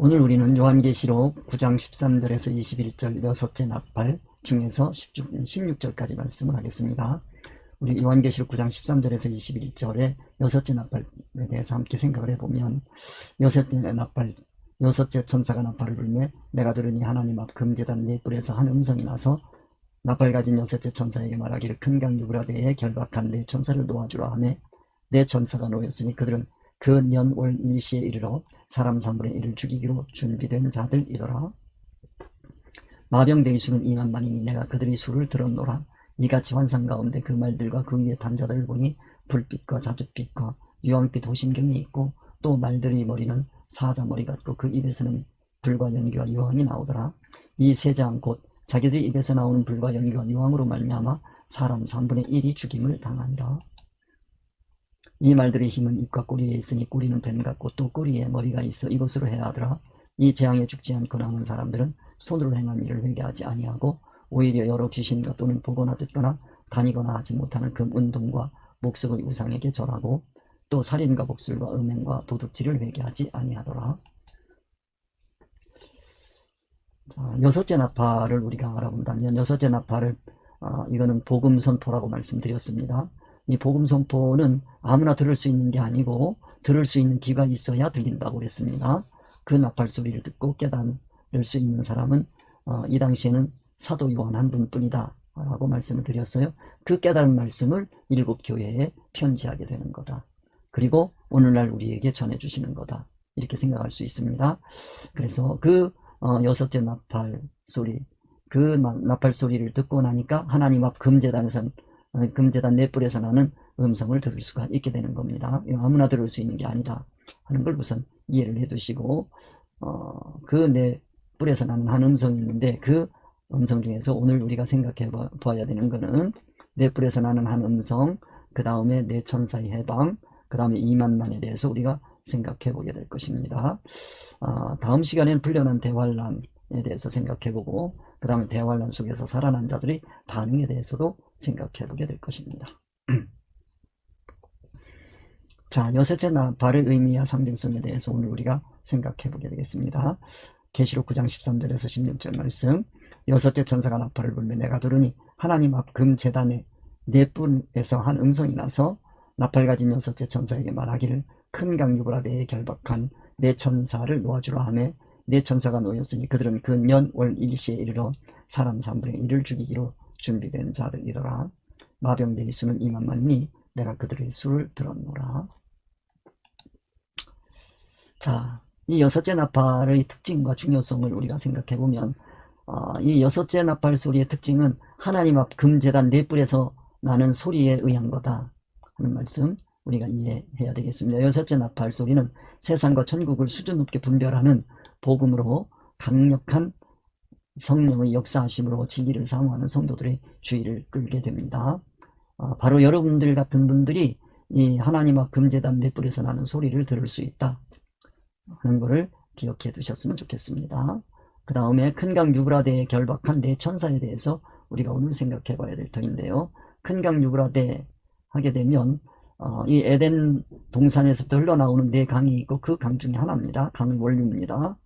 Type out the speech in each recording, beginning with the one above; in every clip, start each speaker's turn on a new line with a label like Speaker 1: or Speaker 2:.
Speaker 1: 오늘 우리는 요한계시록 9장 13절에서 21절 여섯째 나팔 중에서 16절까지 말씀을 하겠습니다. 우리 요한계시록 9장 13절에서 21절에 여섯째 나팔에 대해서 함께 생각을 해보면, 여섯째 천사가 나팔을 불매 내가 들으니 하나님 앞 금제단 네 뿔에서 한 음성이 나서 나팔 가진 여섯째 천사에게 말하기를 큰 강 유브라데에 결박한 네 천사를 놓아주라 하며 네 천사가 놓였으니 그들은 그 년 월 일시에 이르러 사람 3분의 1을 죽이기로 준비된 자들이더라. 마병대의 수는 2만만이니 내가 그들의 수를 들었노라. 이같이 환상 가운데 그 말들과 그 위에 탄 자들을 보니 불빛과 자줏빛과 유황빛 호심경이 있고 또 말들의 머리는 사자머리 같고 그 입에서는 불과 연기와 유황이 나오더라. 이 세 장 곧 자기들의 입에서 나오는 불과 연기와 유황으로 말미암아 사람 3분의 1이 죽임을 당하니라. 이 말들의 힘은 입과 꼬리에 있으니 꼬리는 뱀 같고 또 꼬리에 머리가 있어 이것으로 해야 하더라. 이 재앙에 죽지 않고 남은 사람들은 손으로 행한 일을 회개하지 아니하고 오히려 여러 귀신과 또는 보거나 듣거나 다니거나 하지 못하는 금 운동과 목석의 우상에게 절하고 또 살인과 복술과 음행과 도둑질을 회개하지 아니하더라. 자, 여섯째 나팔을 우리가 알아본다면 여섯째 나팔을 이거는 복음 선포라고 말씀드렸습니다. 이 복음 선포는 아무나 들을 수 있는 게 아니고 들을 수 있는 귀가 있어야 들린다고 그랬습니다. 그 나팔 소리를 듣고 깨달을 수 있는 사람은 이 당시에는 사도 요한 한 분뿐이다 라고 말씀을 드렸어요. 그 깨달은 말씀을 7교회에 편지하게 되는 거다. 그리고 오늘날 우리에게 전해주시는 거다. 이렇게 생각할 수 있습니다. 그래서 그 여섯째 나팔 소리, 그 나팔 소리를 듣고 나니까 하나님 앞 금제단 네 뿔에서 나는 음성을 들을 수가 있게 되는 겁니다. 아무나 들을 수 있는 게 아니다 하는 걸 우선 이해를 해 두시고, 그 네 뿔에서 나는 한 음성이 있는데 그 음성 중에서 오늘 우리가 생각해 봐야 되는 거는 네 뿔에서 나는 한 음성, 그 다음에 네 천사의 해방, 그 다음에 2만만에 대해서 우리가 생각해 보게 될 것입니다. 다음 시간에는 풀려난 대환란에 대해서 생각해 보고, 그 다음에 대환란 속에서 살아난 자들의 반응에 대해서도 생각해 보게 될 것입니다. 자, 여섯째 나팔의 의미와 상징성에 대해서 오늘 우리가 생각해 보게 되겠습니다. 계시록 9장 13절에서 16절 말씀. 여섯째 천사가 나팔을 불며 내가 들으니 하나님 앞 금제단의 네 뿔에서 한 음성이 나서 나팔 가진 여섯째 천사에게 말하기를 큰 강 유브라데에 결박한 네 천사를 놓아주라 하며 네 천사가 놓였으니 그들은 그 년 월 일시에 이르러 사람 3분의 1을 죽이기로 준비된 자들이더라. 마병대의 수는 2만만이니 내가 그들의 수를 들었노라. 자, 이 여섯째 나팔의 특징과 중요성을 우리가 생각해 보면, 이 여섯째 나팔 소리의 특징은 하나님 앞 금제단 네 뿔에서 나는 소리에 의한 거다 하는 말씀 우리가 이해해야 되겠습니다. 여섯째 나팔 소리는 세상과 천국을 수준 높게 분별하는 복음으로 강력한 성령의 역사하심으로 진리를 사모하는 성도들의 주의를 끌게 됩니다. 바로 여러분들 같은 분들이 이 하나님 앞 금제단 네 뿔에서 나는 소리를 들을 수 있다 하는 것을 기억해 두셨으면 좋겠습니다. 그 다음에 큰 강 유브라데에 결박한 네 천사에 대해서 우리가 오늘 생각해 봐야 될 터인데요. 큰 강 유브라데 하게 되면 이 에덴 동산에서부터 흘러나오는 네 강이 있고 그 강 중에 하나입니다. 강의 원류입니다.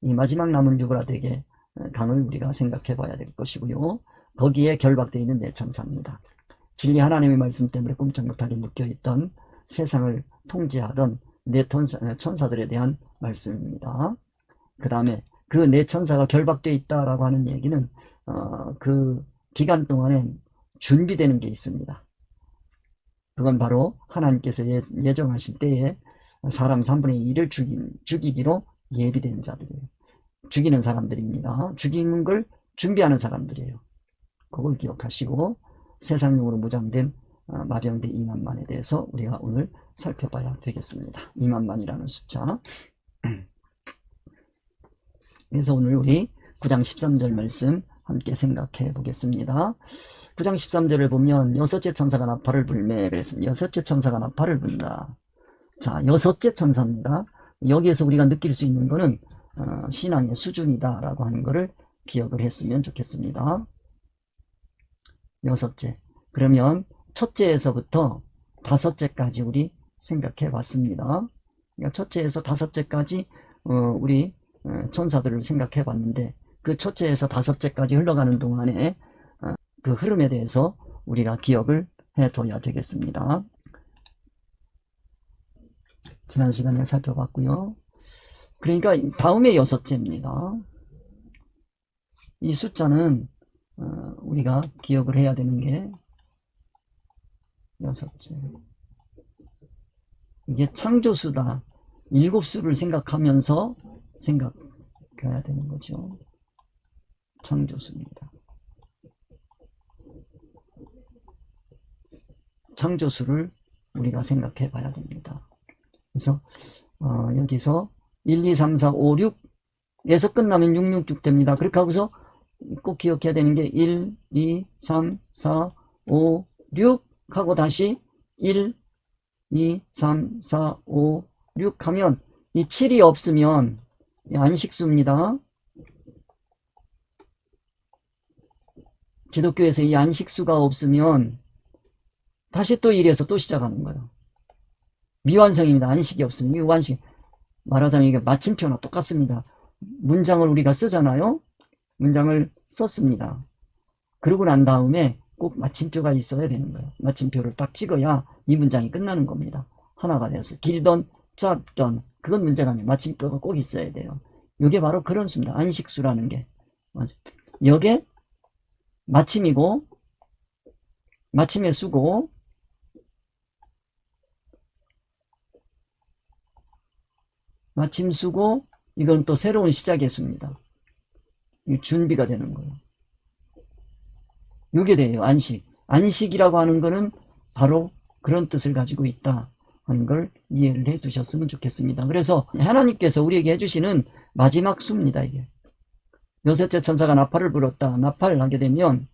Speaker 1: 이 마지막 남은 유브라데에게 강을 우리가 생각해 봐야 될 것이고요. 거기에 결박되어 있는 네 천사입니다. 진리 하나님의 말씀 때문에 꼼짝 못하게 묶여있던 세상을 통제하던 네 천사들에 대한 말씀입니다. 그 다음에 그 네 천사가 결박되어 있다라고 하는 얘기는 그 기간 동안에 준비되는 게 있습니다. 그건 바로 하나님께서 예정하신 때에 사람 3분의 1을 죽이기로 예비된 자들이에요. 죽이는 사람들입니다. 죽이는 걸 준비하는 사람들이에요. 그걸 기억하시고 세상용으로 무장된 마병대 2만만에 대해서 우리가 오늘 살펴봐야 되겠습니다. 2만만이라는 숫자. 그래서 오늘 우리 9장 13절 말씀 함께 생각해 보겠습니다. 9장 13절을 보면 여섯째 천사가 나팔을 불매 그랬습니다. 여섯째 천사가 나팔을 분다. 자, 여섯째 천사입니다. 여기에서 우리가 느낄 수 있는 것은 신앙의 수준이다 라고 하는 것을 기억을 했으면 좋겠습니다. 여섯째. 그러면 첫째에서부터 다섯째까지 우리 생각해 봤습니다. 그러니까 첫째에서 다섯째까지 우리 천사들을 생각해 봤는데 그 첫째에서 다섯째까지 흘러가는 동안에 그 흐름에 대해서 우리가 기억을 해둬야 되겠습니다. 지난 시간에 살펴봤고요. 그러니까 다음에 여섯째입니다. 이 숫자는 우리가 기억을 해야 되는 게 여섯째. 이게 창조수다. 일곱 수를 생각하면서 생각해야 되는 거죠. 창조수입니다. 창조수를 우리가 생각해 봐야 됩니다. 그래서 여기서 1, 2, 3, 4, 5, 6에서 끝나면 666 됩니다. 그렇게 하고서 꼭 기억해야 되는 게 1, 2, 3, 4, 5, 6 하고 다시 1, 2, 3, 4, 5, 6 하면 이 7이 없으면 안식수입니다. 기독교에서 이 안식수가 없으면 다시 또 1에서 또 시작하는 거예요. 미완성입니다. 안식이 없으면. 이거 완식. 말하자면 이게 마침표나 똑같습니다. 문장을 우리가 쓰잖아요. 문장을 썼습니다. 그러고 난 다음에 꼭 마침표가 있어야 되는 거예요. 마침표를 딱 찍어야 이 문장이 끝나는 겁니다. 하나가 돼서 길던 짧던 그건 문제가 아니에요. 마침표가 꼭 있어야 돼요. 이게 바로 그런 수입니다. 안식수라는 게. 이게 마침이고 마침의 수고 마침수고 이건 또 새로운 시작의 수입니다. 준비가 되는 거예요. 이게 돼요. 안식. 안식이라고 하는 거는 바로 그런 뜻을 가지고 있다 하는 걸 이해를 해 두셨으면 좋겠습니다. 그래서 하나님께서 우리에게 해주시는 마지막 수입니다. 이게 여섯째 천사가 나팔을 불었다. 나팔을 하게 되면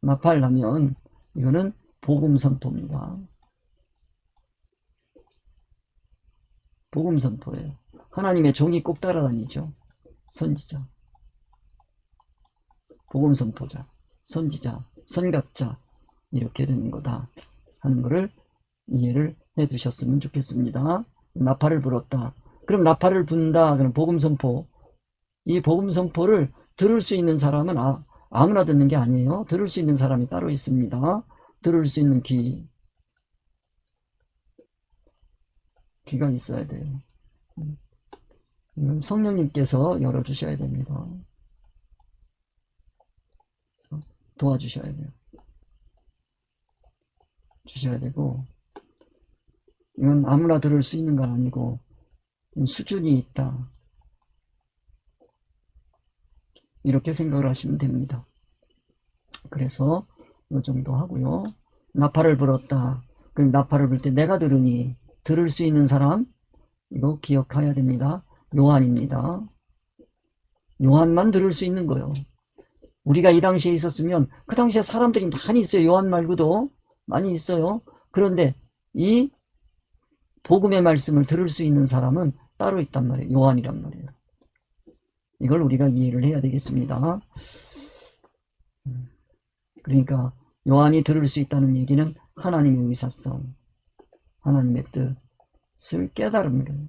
Speaker 1: 나팔을 하면 이거는 복음 선포입니다. 복음 선포예요. 하나님의 종이 꼭 따라다니죠. 선지자, 복음 선포자, 선지자, 선각자 이렇게 되는 거다 하는 거를 이해를 해 두셨으면 좋겠습니다. 나팔을 불었다. 그럼 나팔을 분다. 그럼 복음 선포. 이 복음 선포를 들을 수 있는 사람은 아무나 듣는 게 아니에요. 들을 수 있는 사람이 따로 있습니다. 들을 수 있는 귀가 있어야 돼요. 성령님께서 열어주셔야 됩니다. 도와주셔야 돼요. 주셔야 되고, 이건 아무나 들을 수 있는 건 아니고 수준이 있다. 이렇게 생각을 하시면 됩니다. 그래서 이 정도 하고요. 나팔을 불었다. 그럼 나팔을 불 때 내가 들으니 들을 수 있는 사람 이거 기억해야 됩니다. 요한입니다. 요한만 들을 수 있는 거예요. 우리가 이 당시에 있었으면 그 당시에 사람들이 많이 있어요. 요한 말고도 많이 있어요. 그런데 이 복음의 말씀을 들을 수 있는 사람은 따로 있단 말이에요. 요한이란 말이에요. 이걸 우리가 이해를 해야 되겠습니다. 그러니까 요한이 들을 수 있다는 얘기는 하나님의 의사성, 하나님의 뜻을 깨달은 거예요.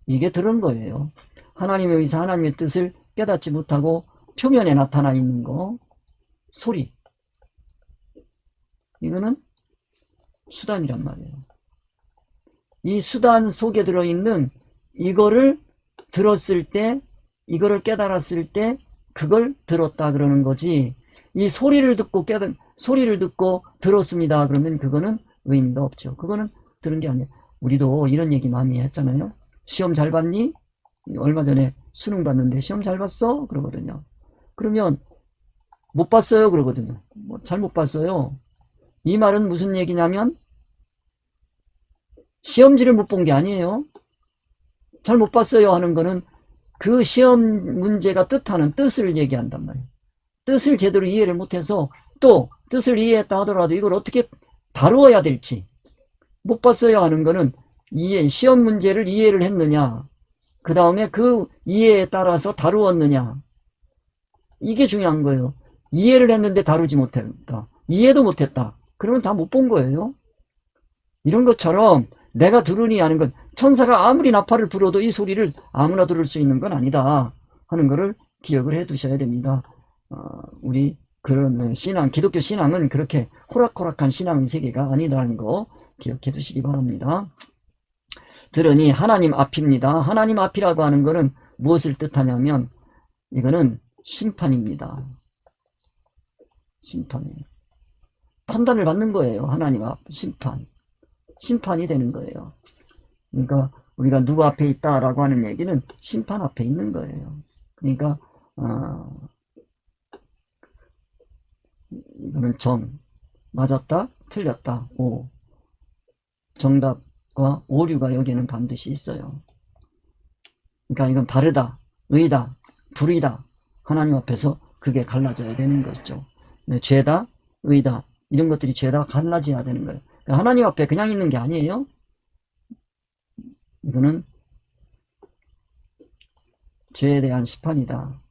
Speaker 1: 이게 들은 거예요. 하나님의 의사, 하나님의 뜻을 깨닫지 못하고 표면에 나타나 있는 거, 소리. 이거는 수단이란 말이에요. 이 수단 속에 들어있는 이거를 들었을 때, 이거를 깨달았을 때 그걸 들었다 그러는 거지. 이 소리를 듣고 소리를 듣고 들었습니다. 그러면 그거는 의미가 없죠. 그거는 들은 게 아니에요. 우리도 이런 얘기 많이 했잖아요. 시험 잘 봤니? 얼마 전에 수능 봤는데 시험 잘 봤어? 그러거든요. 그러면 못 봤어요? 그러거든요. 잘 못 봤어요. 이 말은 무슨 얘기냐면 시험지를 못 본 게 아니에요. 잘 못 봤어요 하는 거는 그 시험 문제가 뜻하는 뜻을 얘기한단 말이에요. 뜻을 제대로 이해를 못해서 또 뜻을 이해했다 하더라도 이걸 어떻게 다루어야 될지 못 봤어요 하는 거는 시험 문제를 이해를 했느냐, 그 다음에 그 이해에 따라서 다루었느냐, 이게 중요한 거예요. 이해를 했는데 다루지 못했다, 이해도 못했다, 그러면 다 못 본 거예요. 이런 것처럼 내가 들으니 하는 건 천사가 아무리 나팔을 불어도 이 소리를 아무나 들을 수 있는 건 아니다 하는 것을 기억을 해 두셔야 됩니다. 우리 그런 신앙, 기독교 신앙은 그렇게 호락호락한 신앙의 세계가 아니라는 거 기억해 두시기 바랍니다. 들으니 하나님 앞입니다. 하나님 앞이라고 하는 것은 무엇을 뜻하냐면 이거는 심판입니다. 심판이에요. 판단을 받는 거예요. 하나님 앞 심판. 심판이 되는 거예요. 그러니까 우리가 누구 앞에 있다라고 하는 얘기는 심판 앞에 있는 거예요. 그러니까 이거는 정, 맞았다, 틀렸다, 오. 정답과 오류가 여기에는 반드시 있어요. 그러니까 이건 바르다, 의다, 불의다. 하나님 앞에서 그게 갈라져야 되는 거죠. 죄다, 의다. 이런 것들이 죄다 갈라져야 되는 거예요. 그러니까 하나님 앞에 그냥 있는 게 아니에요. 이거는 죄에 대한 심판이다.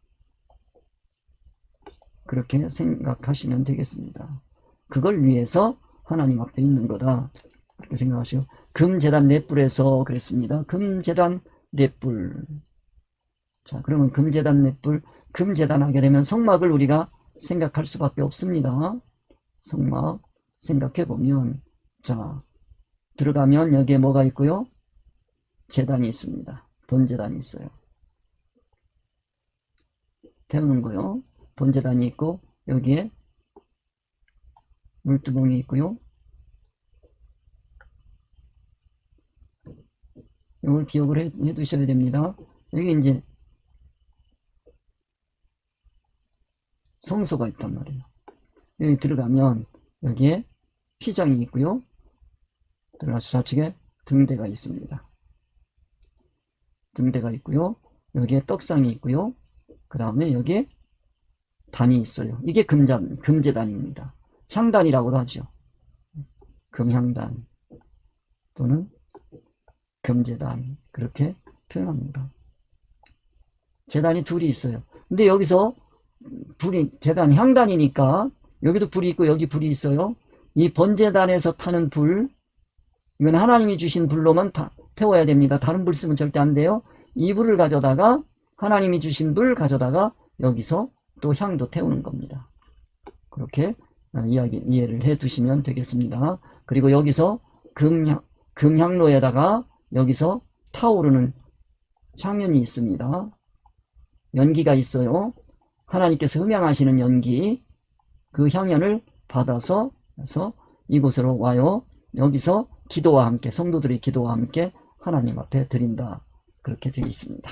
Speaker 1: 그렇게 생각하시면 되겠습니다. 그걸 위해서 하나님 앞에 있는 거다. 그렇게 생각하시고, 금제단 넷불에서 그랬습니다. 금제단 넷불. 자, 그러면 금제단 넷불, 금제단 하게 되면 성막을 우리가 생각할 수밖에 없습니다. 성막 생각해 보면, 자, 들어가면 여기에 뭐가 있고요? 제단이 있습니다. 본제단이 있어요. 태우는 거요. 본제단이 있고 여기에 물두멍이 있고요. 이걸 기억을 해 두셔야 됩니다. 여기 이제 성소가 있단 말이에요. 여기 들어가면 여기에 피장이 있고요. 들어가서 좌측에 등대가 있습니다. 등대가 있고요. 여기에 떡상이 있고요. 그 다음에 여기에 단이 있어요. 이게 금제단입니다. 향단이라고도 하죠. 금향단 또는 금제단 그렇게 표현합니다. 제단이 둘이 있어요. 근데 여기서 제단 향단이니까 여기도 불이 있고 여기 불이 있어요. 이 번제단에서 타는 불, 이건 하나님이 주신 불로만 태워야 됩니다. 다른 불 쓰면 절대 안 돼요. 이 불을 가져다가 하나님이 주신 불 가져다가 여기서 또 향도 태우는 겁니다. 그렇게 이해를 해 두시면 되겠습니다. 그리고 여기서 금향로에다가 여기서 타오르는 향연이 있습니다. 연기가 있어요. 하나님께서 흠양하시는 연기, 그 향연을 받아서 이곳으로 와요. 여기서 기도와 함께, 성도들의 기도와 함께 하나님 앞에 드린다. 그렇게 되어 있습니다.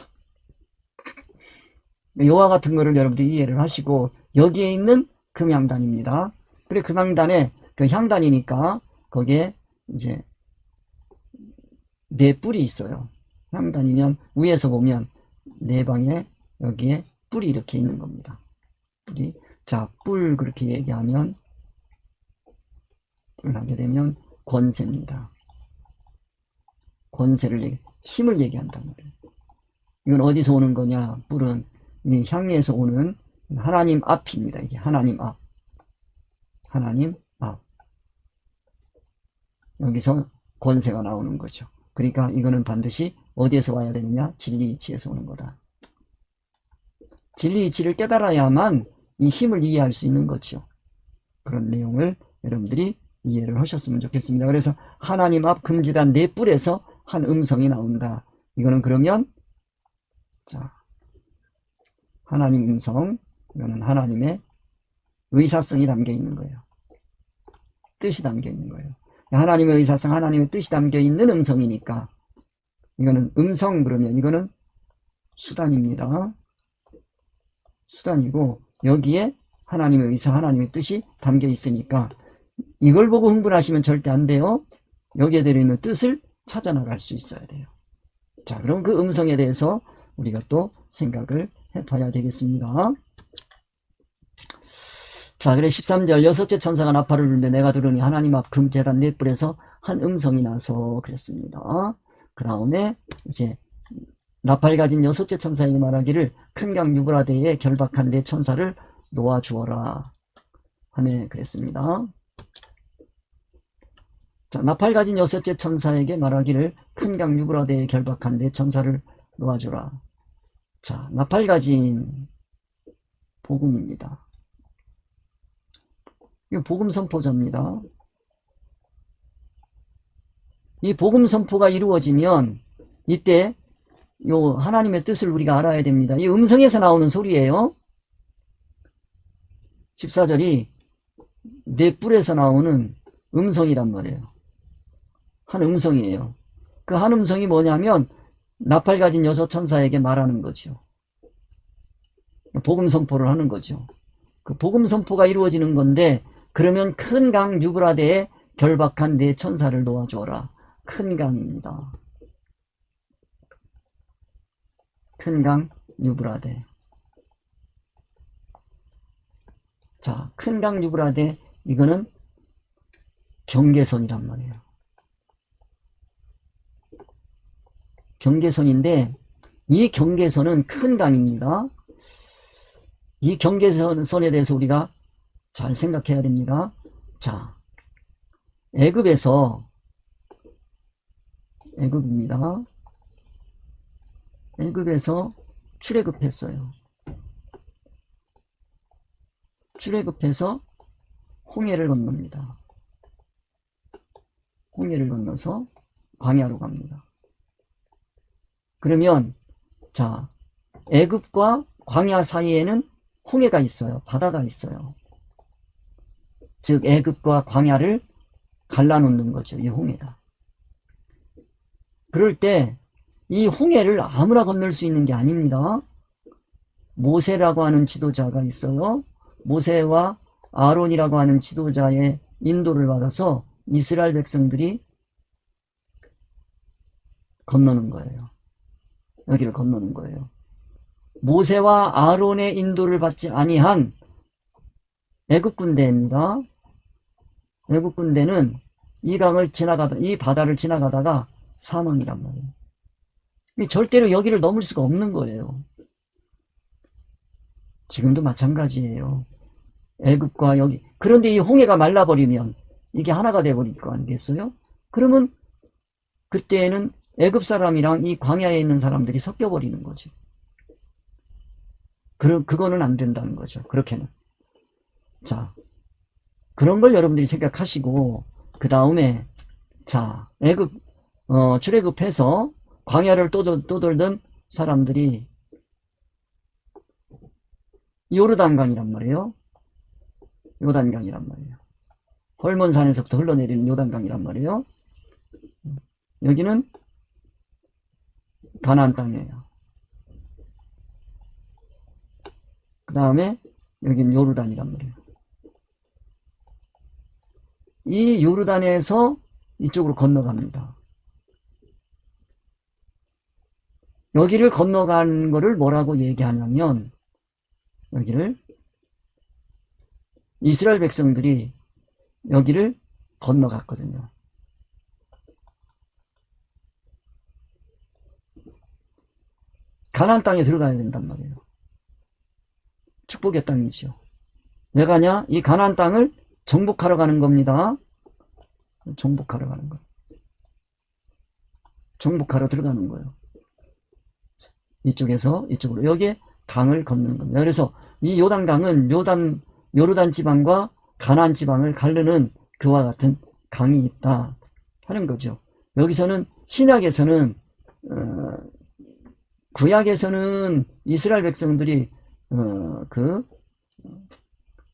Speaker 1: 이와 같은 거를 여러분들이 이해를 하시고, 여기에 있는 금향단입니다. 그리고 금향단에 그 향단이니까 거기에 이제 네 뿔이 있어요. 향단이면 위에서 보면 네 방에 여기에 뿔이 이렇게 있는 겁니다. 뿔이. 자, 뿔 그렇게 얘기하면, 뿔 하게 되면 권세입니다. 권세를 힘을 얘기한단 말이에요. 이건 어디서 오는 거냐? 뿔은 이 향리에서 오는 하나님 앞입니다. 이게 하나님 앞. 하나님 앞. 여기서 권세가 나오는 거죠. 그러니까 이거는 반드시 어디에서 와야 되느냐? 진리 이치에서 오는 거다. 진리 이치를 깨달아야만 이 힘을 이해할 수 있는 거죠. 그런 내용을 여러분들이 이해를 하셨으면 좋겠습니다. 그래서 하나님 앞 금지단 네 뿔에서 한 음성이 나온다. 이거는 그러면, 자, 하나님 음성, 이거는 하나님의 의사성이 담겨 있는 거예요. 뜻이 담겨 있는 거예요. 하나님의 의사성, 하나님의 뜻이 담겨 있는 음성이니까, 이거는 음성, 그러면 이거는 수단입니다. 수단이고, 여기에 하나님의 의사, 하나님의 뜻이 담겨 있으니까, 이걸 보고 흥분하시면 절대 안 돼요. 여기에 들어있는 뜻을 찾아나갈 수 있어야 돼요. 자, 그럼 그 음성에 대해서 우리가 또 생각을 해봐야 되겠습니다. 자, 그래 13절 여섯째 천사가 나팔을 불며 내가 들으니 하나님 앞 금제단 네 뿔에서 한 음성이 나서 그랬습니다. 그 다음에 이제 나팔 가진 여섯째 천사에게 말하기를 큰 강 유브라데에 결박한 네 천사를 놓아주어라 하네 그랬습니다. 자, 나팔 가진 여섯째 천사에게 말하기를 큰 강 유브라데에 결박한 내 천사를 놓아주라. 자, 나팔 가진 복음입니다. 이거 복음 선포자입니다. 이 복음 선포가 이루어지면 이때 요 하나님의 뜻을 우리가 알아야 됩니다. 이 음성에서 나오는 소리예요. 14절이 내 뿔에서 나오는 음성이란 말이에요. 한 음성이에요. 그 한 음성이 뭐냐면 나팔 가진 여섯 천사에게 말하는 거죠. 복음 선포를 하는 거죠. 그 복음 선포가 이루어지는 건데, 그러면 큰 강 유브라데에 결박한 내 천사를 놓아주어라. 큰 강입니다. 큰 강 유브라데. 자, 큰 강 유브라데, 이거는 경계선이란 말이에요. 경계선인데 이 경계선은 큰 강입니다. 이 경계선에 대해서 우리가 잘 생각해야 됩니다. 자, 애굽입니다. 애굽에서 출애굽했어요. 출애굽해서 홍해를 건넙니다. 홍해를 건너서 광야로 갑니다. 그러면 자, 애굽과 광야 사이에는 홍해가 있어요. 바다가 있어요. 즉 애굽과 광야를 갈라놓는 거죠. 이 홍해가. 그럴 때 이 홍해를 아무나 건널 수 있는 게 아닙니다. 모세라고 하는 지도자가 있어요. 모세와 아론이라고 하는 지도자의 인도를 받아서 이스라엘 백성들이 건너는 거예요. 여기를 건너는 거예요. 모세와 아론의 인도를 받지 아니한 애굽 군대입니다. 애굽 군대는 이 강을 지나가다, 이 바다를 지나가다가 사망이란 말이에요. 절대로 여기를 넘을 수가 없는 거예요. 지금도 마찬가지예요. 애굽과 여기. 그런데 이 홍해가 말라버리면 이게 하나가 돼버릴 거 아니겠어요? 그러면 그때에는 애굽 사람이랑 이 광야에 있는 사람들이 섞여버리는 거죠. 그거는 안 된다는 거죠. 그렇게는. 자, 그런 걸 여러분들이 생각하시고, 그 다음에, 자, 출애굽해서 광야를 떠돌던 사람들이 요르단강이란 말이에요. 요단강이란 말이에요. 헐몬산에서부터 흘러내리는 요단강이란 말이에요. 여기는 가나안 땅이에요. 그 다음에 여기는 요르단이란 말이에요. 이 요르단에서 이쪽으로 건너갑니다. 여기를 건너간 거를 뭐라고 얘기하냐면, 여기를 이스라엘 백성들이 여기를 건너갔거든요. 가나안 땅에 들어가야 된단 말이에요. 축복의 땅이죠. 왜 가냐? 이 가나안 땅을 정복하러 가는 겁니다. 정복하러 가는 거예요. 정복하러 들어가는 거예요. 이쪽에서 이쪽으로, 여기에 강을 건너는 겁니다. 그래서 이 요단강은 요르단 지방과 가나안 지방을 가르는 그와 같은 강이 있다 하는 거죠. 여기서는 신약에서는 구약에서는 이스라엘 백성들이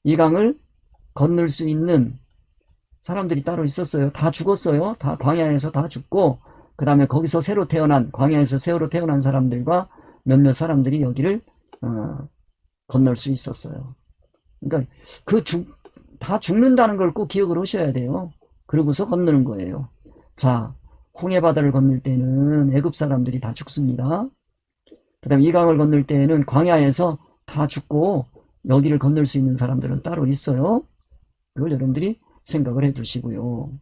Speaker 1: 이 강을 건널 수 있는 사람들이 따로 있었어요. 다 죽었어요. 다 광야에서 다 죽고, 그 다음에 거기서 광야에서 새로 태어난 사람들과 몇몇 사람들이 여기를 건널 수 있었어요. 그러니까 다 죽는다는 걸 꼭 기억을 하셔야 돼요. 그러고서 건너는 거예요. 자, 홍해바다를 건널 때는 애굽 사람들이 다 죽습니다. 그 다음에 이 강을 건널 때는 광야에서 다 죽고, 여기를 건널 수 있는 사람들은 따로 있어요. 그걸 여러분들이 생각을 해 두시고요.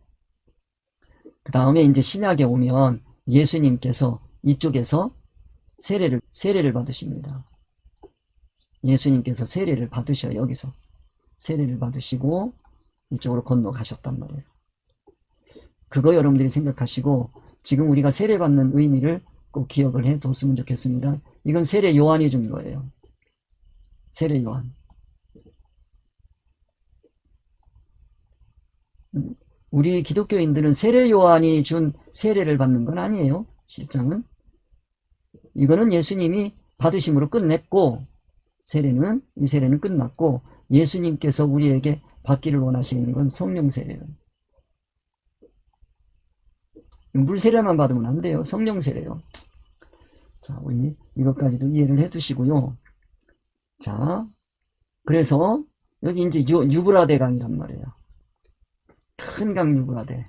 Speaker 1: 그 다음에 이제 신약에 오면 예수님께서 이쪽에서 세례를 받으십니다. 예수님께서 세례를 받으셔요. 여기서 세례를 받으시고 이쪽으로 건너가셨단 말이에요. 그거 여러분들이 생각하시고 지금 우리가 세례받는 의미를 꼭 기억을 해 뒀으면 좋겠습니다. 이건 세례 요한이 준 거예요. 세례 요한. 우리 기독교인들은 세례 요한이 준 세례를 받는 건 아니에요. 실장은. 이거는 예수님이 받으심으로 끝냈고 이 세례는 끝났고 예수님께서 우리에게 받기를 원하시는 건 성령 세례예요. 물 세례만 받으면 안 돼요. 성령 세례요. 자, 우리 이것까지도 이해를 해 두시고요. 자, 그래서 여기 이제 유브라데 강이란 말이에요. 큰 강 유브라데.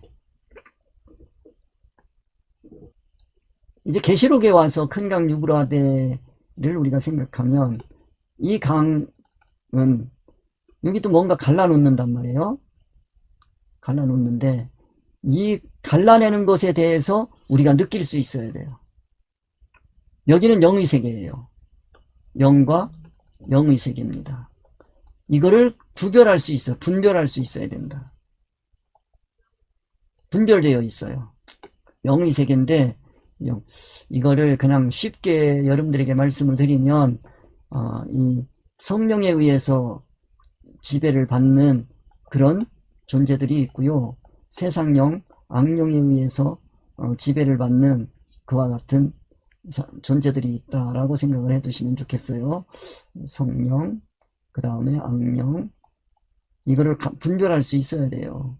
Speaker 1: 이제 계시록에 와서 큰 강 유브라데를 우리가 생각하면 이 강은 여기 또 뭔가 갈라놓는단 말이에요. 갈라놓는데 이 갈라내는 것에 대해서 우리가 느낄 수 있어야 돼요. 여기는 영의 세계예요. 영과 영의 세계입니다. 이거를 구별할 수 있어요. 분별할 수 있어야 된다. 분별되어 있어요. 영의 세계인데 이거를 그냥 쉽게 여러분들에게 말씀을 드리면 이 성령에 의해서 지배를 받는 그런 존재들이 있고요. 세상령, 악령에 의해서 지배를 받는 그와 같은 존재들이 있다라고 생각을 해 두시면 좋겠어요. 성령, 그 다음에 악령, 이거를 분별할 수 있어야 돼요.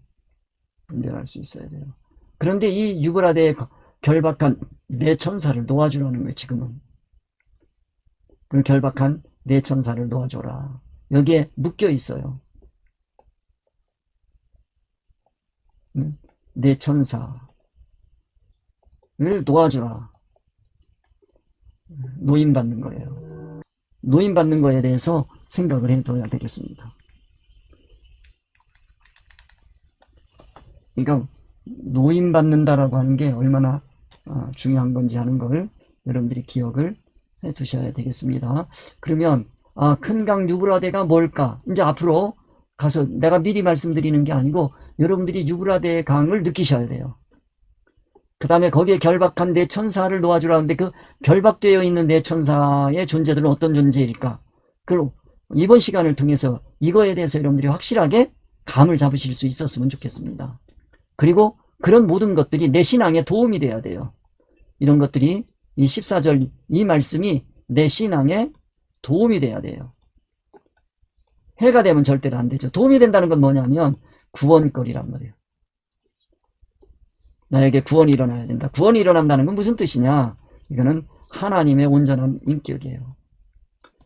Speaker 1: 분별할 수 있어야 돼요. 그런데 이 유브라데에 결박한 네 천사를 놓아주라는 거예요. 지금은 그 결박한 네 천사를 놓아줘라. 여기에 묶여 있어요. 네 천사를 놓아주라. 노임받는 거예요. 노임받는 거에 대해서 생각을 해둬야 되겠습니다. 그러니까 노임받는다라고 하는 게 얼마나 중요한 건지 하는 걸 여러분들이 기억을 해 두셔야 되겠습니다. 그러면 큰 강 유브라데가 뭘까? 이제 앞으로 가서 내가 미리 말씀드리는 게 아니고 여러분들이 유브라데 강을 느끼셔야 돼요. 그 다음에 거기에 결박한 네 천사를 놓아주라는데 그 결박되어 있는 네 천사의 존재들은 어떤 존재일까? 그리고 이번 시간을 통해서 이거에 대해서 여러분들이 확실하게 감을 잡으실 수 있었으면 좋겠습니다. 그리고 그런 모든 것들이 내 신앙에 도움이 돼야 돼요. 이런 것들이 이 14절 이 말씀이 내 신앙에 도움이 돼야 돼요. 해가 되면 절대로 안 되죠. 도움이 된다는 건 뭐냐면 구원거리란 말이에요. 나에게 구원이 일어나야 된다. 구원이 일어난다는 건 무슨 뜻이냐? 이거는 하나님의 온전한 인격이에요.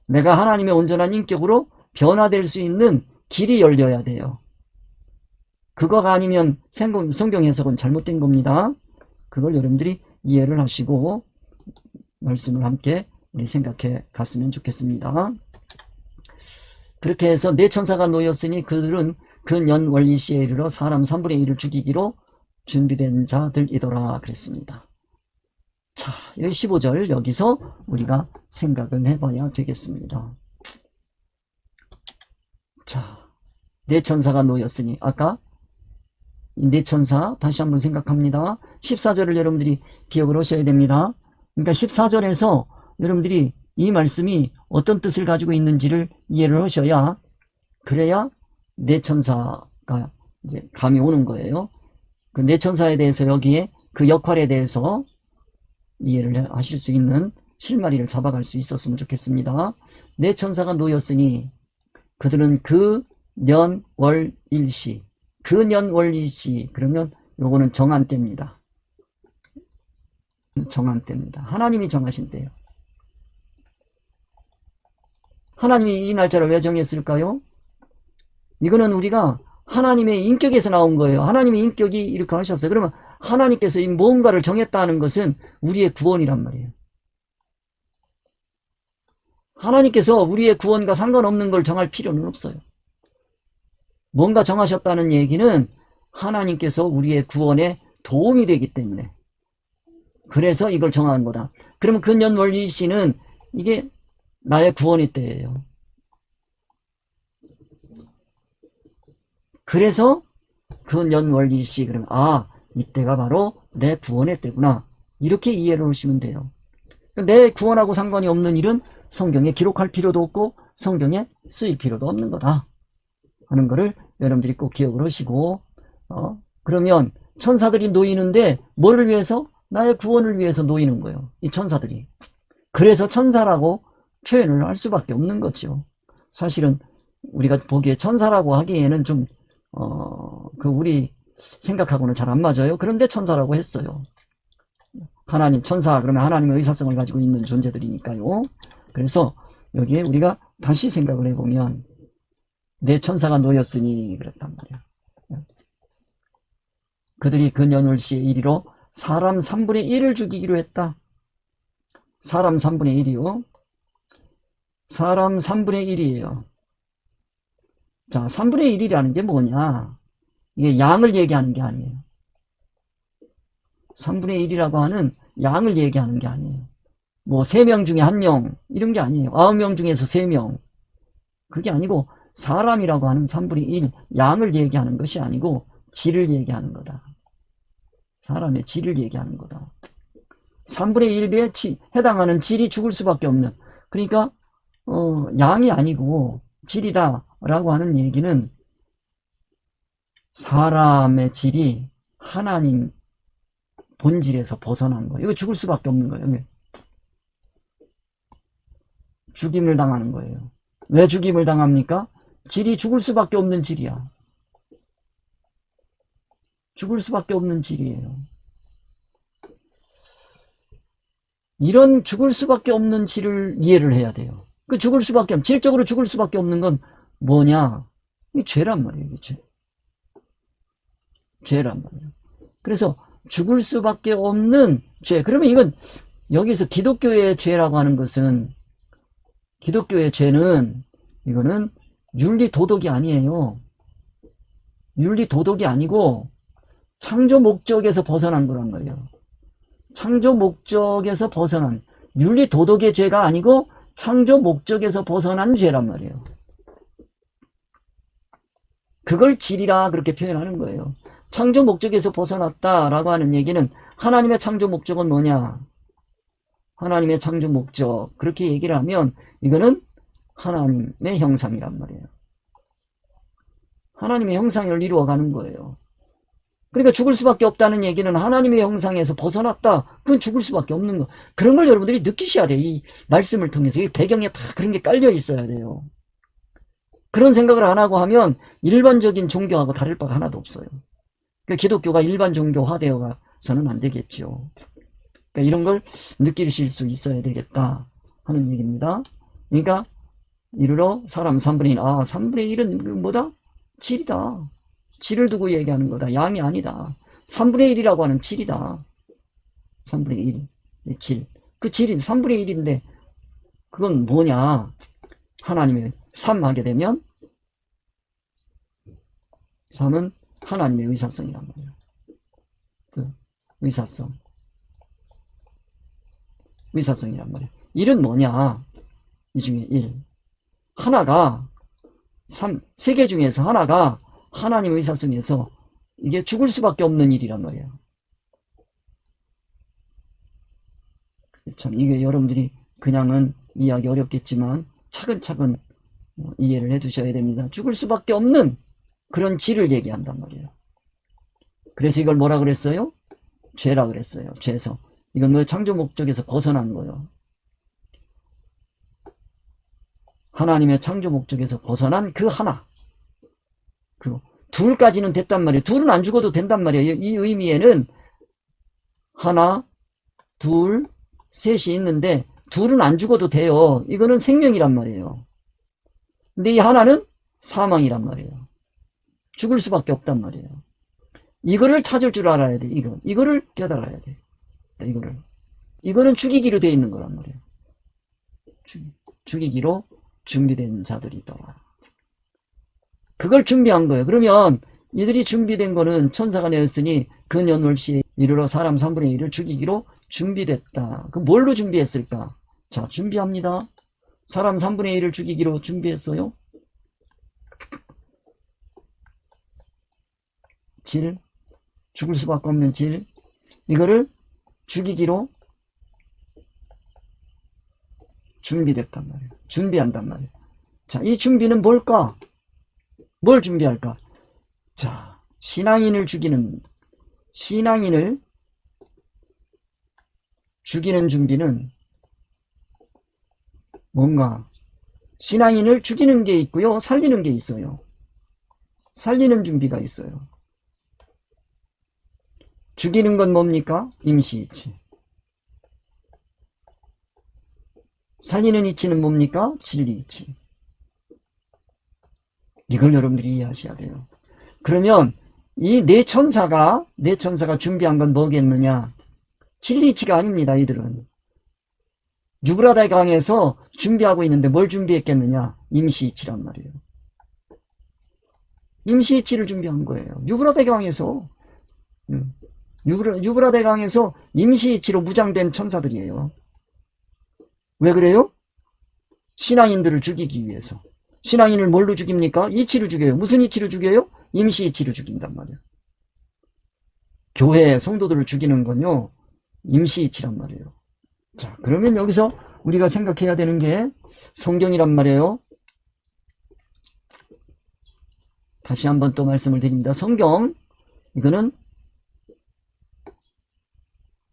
Speaker 1: 내가 하나님의 온전한 인격으로 변화될 수 있는 길이 열려야 돼요. 그거가 아니면 성경 해석은 잘못된 겁니다. 그걸 여러분들이 이해를 하시고 말씀을 함께 우리 생각해 갔으면 좋겠습니다. 그렇게 해서 네 천사가 놓였으니 그들은 그 년 원리시에 이르러 사람 3분의 1을 죽이기로 준비된 자들이더라 그랬습니다. 자, 여기 15절 여기서 우리가 생각을 해봐야 되겠습니다. 자, 네 천사가 놓였으니 아까 이 네 천사 다시 한번 생각합니다. 14절을 여러분들이 기억을 하셔야 됩니다. 그러니까 14절에서 여러분들이 이 말씀이 어떤 뜻을 가지고 있는지를 이해를 하셔야 그래야 네 천사가 이제 감이 오는 거예요. 그 네 천사에 대해서 여기에 그 역할에 대해서 이해를 하실 수 있는 실마리를 잡아갈 수 있었으면 좋겠습니다. 네 천사가 놓였으니 그들은 그 년, 월, 일시 그 년, 월, 일시 그러면 요거는 정한 때입니다. 정한 때입니다. 하나님이 정하신 때예요. 하나님이 이 날짜를 왜 정했을까요? 이거는 우리가 하나님의 인격에서 나온 거예요. 하나님의 인격이 이렇게 하셨어요. 그러면 하나님께서 이 뭔가를 정했다는 것은 우리의 구원이란 말이에요. 하나님께서 우리의 구원과 상관없는 걸 정할 필요는 없어요. 뭔가 정하셨다는 얘기는 하나님께서 우리의 구원에 도움이 되기 때문에 그래서 이걸 정한 거다. 그러면 그 년 월일시는 이게 나의 구원의 때예요. 그래서 그 년 월일시 그러면 이때가 바로 내 구원의 때구나. 이렇게 이해를 하시면 돼요. 내 구원하고 상관이 없는 일은 성경에 기록할 필요도 없고 성경에 쓰일 필요도 없는 거다 하는 거를 여러분들이 꼭 기억을 하시고, 그러면 천사들이 놓이는데 뭐를 위해서? 나의 구원을 위해서 놓이는 거예요, 이 천사들이. 그래서 천사라고 표현을 할 수밖에 없는 거죠. 사실은 우리가 보기에 천사라고 하기에는 좀 우리 생각하고는 잘 안 맞아요. 그런데 천사라고 했어요. 하나님, 천사 그러면 하나님의 의사성을 가지고 있는 존재들이니까요. 그래서 여기에 우리가 다시 생각을 해보면 내 천사가 놓였으니 그랬단 말이야. 그들이 그 년월시에 이리로 사람 3분의 1을 죽이기로 했다. 사람 3분의 1이요. 사람 3분의 1이에요. 자, 3분의 1이라는 게 뭐냐? 이게 양을 얘기하는 게 아니에요. 3분의 1이라고 하는 양을 얘기하는 게 아니에요. 뭐 3명 중에 1명 이런 게 아니에요. 9명 중에서 3명. 그게 아니고 사람이라고 하는 3분의 1 양을 얘기하는 것이 아니고 질을 얘기하는 거다. 사람의 질을 얘기하는 거다. 3분의 1에 해당하는 질이 죽을 수밖에 없는, 그러니까 양이 아니고 질이다 라고 하는 얘기는 사람의 질이 하나님 본질에서 벗어난 거예요. 이거 죽을 수밖에 없는 거예요. 죽임을 당하는 거예요. 왜 죽임을 당합니까? 질이 죽을 수밖에 없는 질이야. 죽을 수밖에 없는 질이에요. 이런 죽을 수밖에 없는 질을 이해를 해야 돼요. 그 죽을 수밖에 없는, 질적으로 죽을 수밖에 없는 건 뭐냐? 이게 죄란 말이에요. 이게 죄란 말이에요. 그래서 죽을 수밖에 없는 죄. 그러면 이건 여기서 기독교의 죄라고 하는 것은, 기독교의 죄는 이거는 윤리 도덕이 아니에요. 윤리 도덕이 아니고 창조 목적에서 벗어난 거란 말이에요. 창조 목적에서 벗어난, 윤리 도덕의 죄가 아니고 창조 목적에서 벗어난 죄란 말이에요. 그걸 질이라 그렇게 표현하는 거예요. 창조 목적에서 벗어났다라고 하는 얘기는 하나님의 창조 목적은 뭐냐? 하나님의 창조 목적, 그렇게 얘기를 하면 이거는 하나님의 형상이란 말이에요. 하나님의 형상을 이루어가는 거예요. 그러니까 죽을 수밖에 없다는 얘기는 하나님의 형상에서 벗어났다. 그건 죽을 수밖에 없는 거. 그런 걸 여러분들이 느끼셔야 돼요. 이 말씀을 통해서. 이 배경에 다 그런 게 깔려 있어야 돼요. 그런 생각을 안 하고 하면 일반적인 종교하고 다를 바가 하나도 없어요. 그러니까 기독교가 일반 종교화되어서는 안 되겠죠. 그러니까 이런 걸 느끼실 수 있어야 되겠다 하는 얘기입니다. 그러니까 이르러 사람 3분의 1. 3분의 1은 뭐다? 질이다. 질을 두고 얘기하는 거다. 양이 아니다. 3분의 1이라고 하는 질이다. 3분의 1. 질. 그 질이 3분의 1인데 그건 뭐냐? 하나님의 3 하게 되면 3은 하나님의 의사성이란 말이에요. 그 의사성. 의사성이란 말이에요. 1은 뭐냐? 이 중에 1. 하나가 3, 개 중에서 하나가 하나님의 의사성에서 이게 죽을 수밖에 없는 일이란 말이에요. 참 이게 여러분들이 그냥은 이해하기 어렵겠지만 차근차근 이해를 해 두셔야 됩니다. 죽을 수밖에 없는 그런 질을 얘기한단 말이에요. 그래서 이걸 뭐라 그랬어요? 죄라 그랬어요. 죄서. 이건 뭐 창조 목적에서 벗어난 거예요. 하나님의 창조 목적에서 벗어난 그 하나. 그 둘까지는 됐단 말이에요. 둘은 안 죽어도 된단 말이에요. 이 의미에는 하나, 둘, 셋이 있는데 둘은 안 죽어도 돼요. 이거는 생명이란 말이에요. 근데 이 하나는 사망이란 말이에요. 죽을 수밖에 없단 말이에요. 이거를 찾을 줄 알아야 돼. 이거를 깨달아야 돼. 이거는 죽이기로 되어 있는 거란 말이에요. 죽이기로 준비된 자들이더라. 그걸 준비한 거예요. 그러면 이들이 준비된 거는 천사가 내었으니 그 년월시에 이르러 사람 3분의 1을 죽이기로 준비됐다. 그 뭘로 준비했을까? 자, 준비합니다. 사람 3분의 1을 죽이기로 준비했어요. 질, 죽을 수밖에 없는 질, 이거를 죽이기로 준비됐단 말이에요. 준비한단 말이에요. 자, 이 준비는 뭘까? 뭘 준비할까? 자, 신앙인을 죽이는 준비는 뭔가, 신앙인을 죽이는 게 있고요, 살리는 게 있어요. 살리는 준비가 있어요. 죽이는 건 뭡니까? 임시이치. 살리는 이치는 뭡니까? 진리이치. 이걸 여러분들이 이해하셔야 돼요. 그러면 이 네 천사가 준비한 건 뭐겠느냐? 진리이치가 아닙니다. 이들은 유브라데 강에서 준비하고 있는데 뭘 준비했겠느냐? 임시이치란 말이에요. 임시이치를 준비한 거예요. 유브라데 강에서 유브라데 강에서 임시이치로 무장된 천사들이에요. 왜 그래요? 신앙인들을 죽이기 위해서. 신앙인을 뭘로 죽입니까? 이치로 죽여요. 무슨 이치로 죽여요? 임시이치로 죽인단 말이에요. 교회 성도들을 죽이는 건요, 임시이치란 말이에요. 자, 그러면 여기서 우리가 생각해야 되는 게 성경이란 말이에요. 다시 한번 또 말씀을 드립니다. 성경, 이거는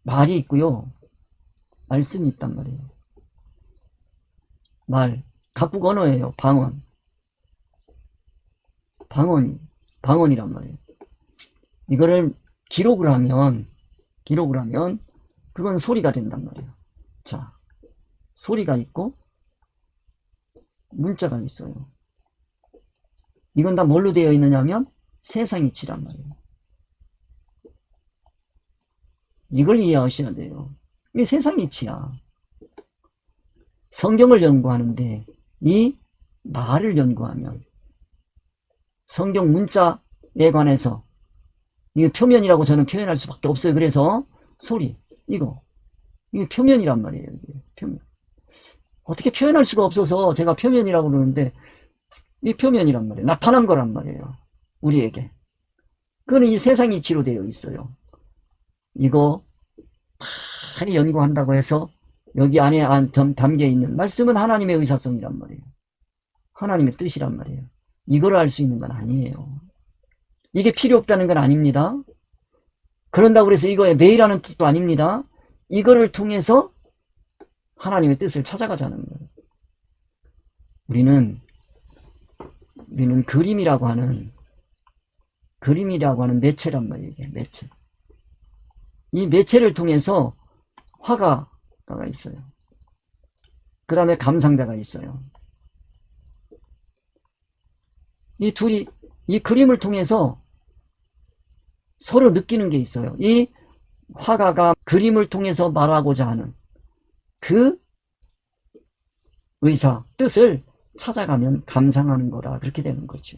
Speaker 1: 말이 있고요, 말씀이 있단 말이에요. 말, 각국 언어예요. 방언이란 말이에요. 이거를 기록을 하면 그건 소리가 된단 말이에요. 자, 소리가 있고 문자가 있어요. 이건 다 뭘로 되어 있느냐면 세상이치란 말이에요. 이걸 이해하셔야 돼요. 이게 세상이치야. 성경을 연구하는데 이 말을 연구하면 성경 문자에 관해서 이게 표면이라고 저는 표현할 수밖에 없어요. 그래서 소리, 이게 표면이란 말이에요. 이게 표면. 어떻게 표현할 수가 없어서 제가 표면이라고 그러는데 이 표면이란 말이에요. 나타난 거란 말이에요. 우리에게. 그건 이 세상 이치로 되어 있어요. 이거 많이 연구한다고 해서 여기 안에 담겨 있는 말씀은 하나님의 의사성이란 말이에요. 하나님의 뜻이란 말이에요. 이걸 알 수 있는 건 아니에요. 이게 필요 없다는 건 아닙니다. 그런다고 해서 이거에 매일하는 뜻도 아닙니다. 이거를 통해서 하나님의 뜻을 찾아가자는 거예요. 우리는 그림이라고 하는 매체란 말이에요. 이게 매체. 이 매체를 통해서 화가가 있어요. 그 다음에 감상자가 있어요. 이 둘이 이 그림을 통해서 서로 느끼는 게 있어요. 이 화가가 그림을 통해서 말하고자 하는 그 의사, 뜻을 찾아가면 감상하는 거다. 그렇게 되는 거죠.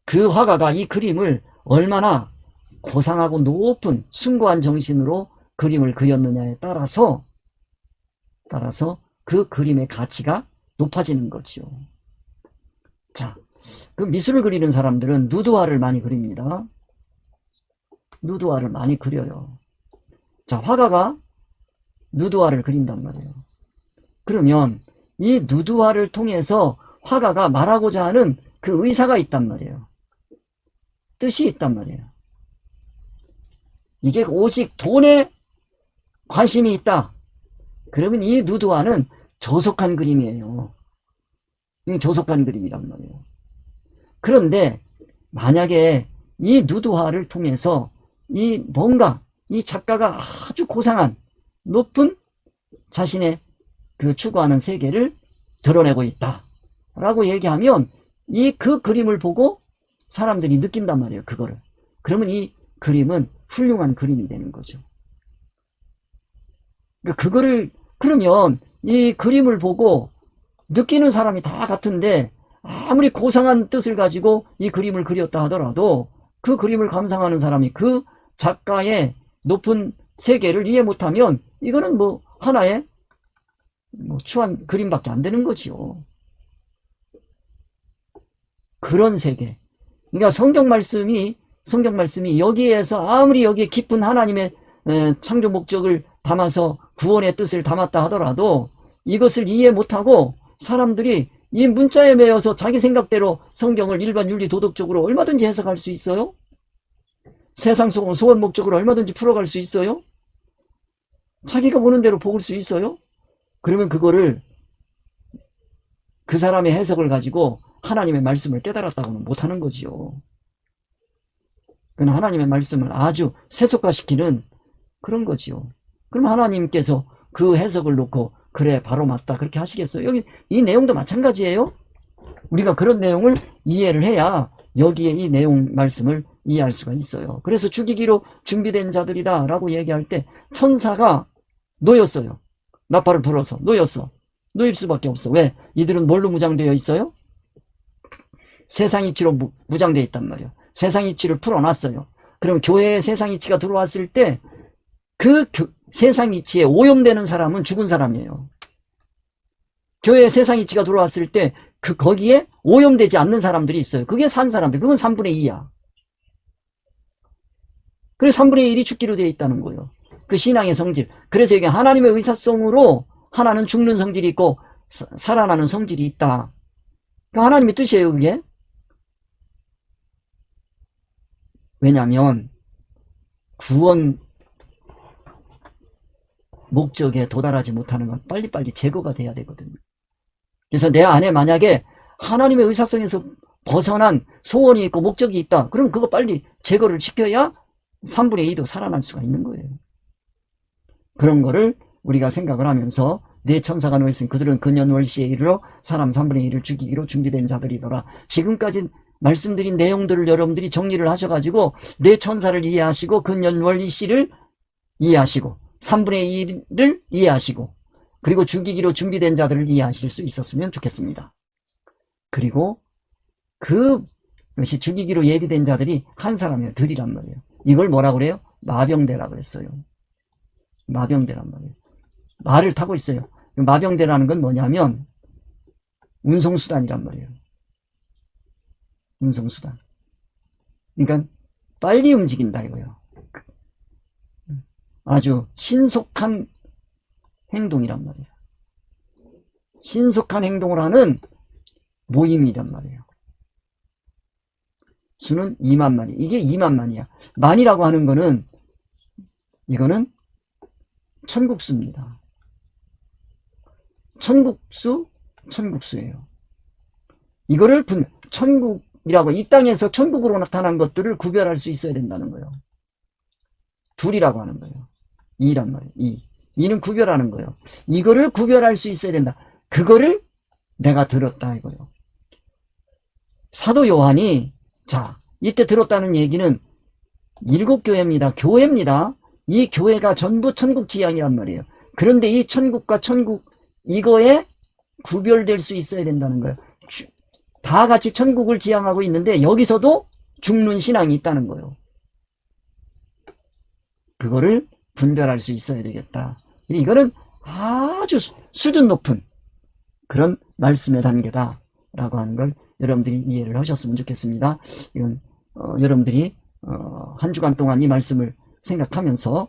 Speaker 1: 그 화가가 이 그림을 얼마나 고상하고 높은 숭고한 정신으로 그림을 그렸느냐에 따라서 그 그림의 가치가 높아지는 거죠. 자, 그 미술을 그리는 사람들은 누드화를 많이 그립니다. 누드화를 많이 그려요. 자, 화가가 누드화를 그린단 말이에요. 그러면 이 누드화를 통해서 화가가 말하고자 하는 그 의사가 있단 말이에요. 뜻이 있단 말이에요. 이게 오직 돈에 관심이 있다. 그러면 이 누드화는 조속한 그림이에요. 이게 조속한 그림이란 말이에요. 그런데 만약에 이 누드화를 통해서 이 작가가 아주 고상한 높은 자신의 그 추구하는 세계를 드러내고 있다 라고 얘기하면 그 그림을 보고 사람들이 느낀단 말이에요. 그거를. 그러면 이 그림은 훌륭한 그림이 되는 거죠. 그러면 이 그림을 보고 느끼는 사람이 다 같은데 아무리 고상한 뜻을 가지고 이 그림을 그렸다 하더라도 그 그림을 감상하는 사람이 그 작가의 높은 세계를 이해 못하면 이거는 뭐 하나의 추한 그림밖에 안 되는 거지요. 그런 세계. 그러니까 성경 말씀이 성경 말씀이 여기에서 아무리 여기에 깊은 하나님의 창조 목적을 담아서 구원의 뜻을 담았다 하더라도 이것을 이해 못하고 사람들이 이 문자에 매여서 자기 생각대로 성경을 일반 윤리 도덕적으로 얼마든지 해석할 수 있어요. 세상 속은 소원 목적으로 얼마든지 풀어갈 수 있어요. 자기가 보는 대로 볼 수 있어요. 그러면 그거를 그 사람의 해석을 가지고 하나님의 말씀을 깨달았다고는 못하는 거지요. 그건 하나님의 말씀을 아주 세속화시키는 그런 거지요. 그럼 하나님께서 그 해석을 놓고 그래 바로 맞다 그렇게 하시겠어요? 여기 이 내용도 마찬가지예요. 우리가 그런 내용을 이해를 해야 여기에 이 내용 말씀을 이해할 수가 있어요. 그래서 죽이기로 준비된 자들이다 라고 얘기할 때 천사가 놓였어요. 나팔을 불어서 놓였어. 놓일 수밖에 없어. 왜? 이들은 뭘로 무장되어 있어요? 세상 이치로 무장되어 있단 말이에요. 세상 이치를 풀어놨어요. 그럼 교회에 세상 이치가 들어왔을 때 그 세상 이치에 오염되는 사람은 죽은 사람이에요. 교회에 세상 이치가 들어왔을 때 거기에 오염되지 않는 사람들이 있어요. 그게 산 사람들. 그건 3분의 2야. 그래서 3분의 1이 죽기로 되어 있다는 거예요. 그 신앙의 성질. 그래서 이게 하나님의 의사성으로 하나는 죽는 성질이 있고 살아나는 성질이 있다. 하나님의 뜻이에요, 그게. 왜냐하면 구원 목적에 도달하지 못하는 건 빨리빨리 제거가 돼야 되거든요. 그래서 내 안에 만약에 하나님의 의사성에서 벗어난 소원이 있고 목적이 있다. 그럼 그거 빨리 제거를 시켜야 3분의 2도 살아날 수가 있는 거예요. 그런 거를 우리가 생각을 하면서 내 천사가 놓였으니 그들은 근연월시에 이르러 사람 3분의 1을 죽이기로 준비된 자들이더라. 지금까지 말씀드린 내용들을 여러분들이 정리를 하셔가지고 내 천사를 이해하시고 근연월시를 이해하시고 3분의 1을 이해하시고 그리고 죽이기로 준비된 자들을 이해하실 수 있었으면 좋겠습니다. 그리고 그것이 죽이기로 예비된 자들이 한 사람이에요. 들이란 말이에요. 이걸 뭐라고 그래요? 마병대라고 그랬어요. 마병대란 말이에요. 말을 타고 있어요. 마병대라는 건 뭐냐면 운송수단이란 말이에요. 운송수단. 그러니까 빨리 움직인다 이거예요. 아주 신속한 행동이란 말이에요. 신속한 행동을 하는 모임이란 말이에요. 수는 2만 마리. 이게 2만 마리야. 만이라고 하는 거는 이거는 천국수입니다. 천국수예요. 이거를 천국이라고 이 땅에서 천국으로 나타난 것들을 구별할 수 있어야 된다는 거예요. 둘이라고 하는 거예요. 2란 말이에요. 2는 구별하는 거예요. 이거를 구별할 수 있어야 된다. 그거를 내가 들었다 이거예요. 사도 요한이 자 이때 들었다는 얘기는 7교회입니다. 교회입니다. 이 교회가 전부 천국 지향이란 말이에요. 그런데 이 천국과 천국 이거에 구별될 수 있어야 된다는 거예요. 다 같이 천국을 지향하고 있는데 여기서도 죽는 신앙이 있다는 거예요. 그거를 분별할 수 있어야 되겠다. 이거는 아주 수준 높은 그런 말씀의 단계다라고 하는 걸 여러분들이 이해를 하셨으면 좋겠습니다. 이건 여러분들이 한 주간 동안 이 말씀을 생각하면서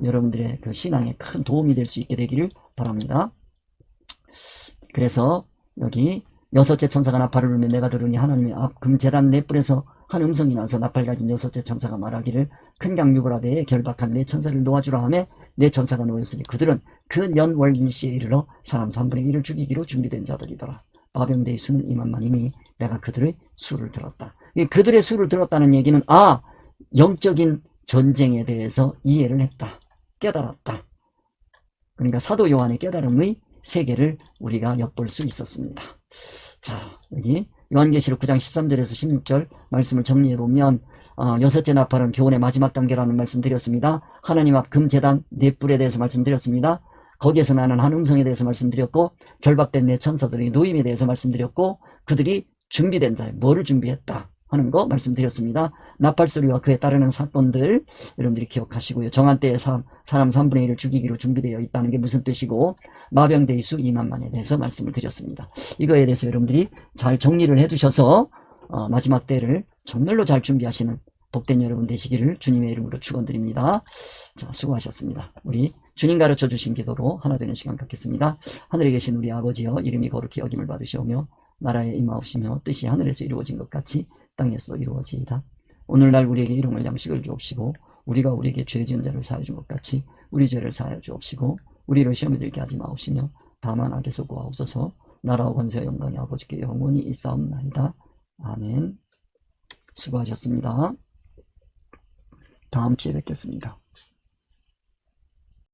Speaker 1: 여러분들의 그 신앙에 큰 도움이 될 수 있게 되기를 바랍니다. 그래서 여기 여섯째 천사가 나팔을 불며 내가 들으니 하나님의 금제단 네 뿔에서 한 음성이 나서 나팔 가진 여섯째 천사가 말하기를 큰 강유브라데에 결박한 네 천사를 놓아주라 하며 네 천사가 놓였으니 그들은 그 연월일시에 이르러 사람 3분의 1을 죽이기로 준비된 자들이더라. 마병대의 수는 2만만이니 내가 그들의 수를 들었다. 그들의 수를 들었다는 얘기는 영적인 전쟁에 대해서 이해를 했다. 깨달았다. 그러니까 사도 요한의 깨달음의 세계를 우리가 엿볼 수 있었습니다. 자, 여기 요한계시록 9장 13절에서 16절 말씀을 정리해보면 여섯째 나팔은 교훈의 마지막 단계라는 말씀 드렸습니다. 하나님 앞 금제단 네 뿔에 대해서 말씀드렸습니다. 거기에서 나는 한 음성에 대해서 말씀드렸고 결박된 네 천사들의 노임에 대해서 말씀드렸고 그들이 준비된 자에 뭐를 준비했다 하는 거 말씀드렸습니다. 나팔소리와 그에 따르는 사건들 여러분들이 기억하시고요. 정한 때에 사람 3분의 1을 죽이기로 준비되어 있다는 게 무슨 뜻이고 마병대의 수 2만만에 대해서 말씀을 드렸습니다. 이거에 대해서 여러분들이 잘 정리를 해두셔서 마지막 때를 정말로 잘 준비하시는 복된 여러분 되시기를 주님의 이름으로 축원드립니다. 자, 수고하셨습니다. 우리 주님 가르쳐 주신 기도로 하나 되는 시간 갖겠습니다. 하늘에 계신 우리 아버지여, 이름이 거룩히 여김을 받으시오며 나라에 임하옵시며 뜻이 하늘에서 이루어진 것 같이 땅에서도 이루어지이다. 오늘날 우리에게 일용할 양식을 주옵시고 우리가 우리에게 죄 지은 자를 사하여 준 것 같이 우리 죄를 사하여 주옵시고 우리를 시험에 들게 하지 마옵시며 다만 악에서 구하옵소서. 나라와 권세와 영광이 아버지께 영원히 있사옵나이다. 아멘. 수고하셨습니다. 다음 주에 뵙겠습니다.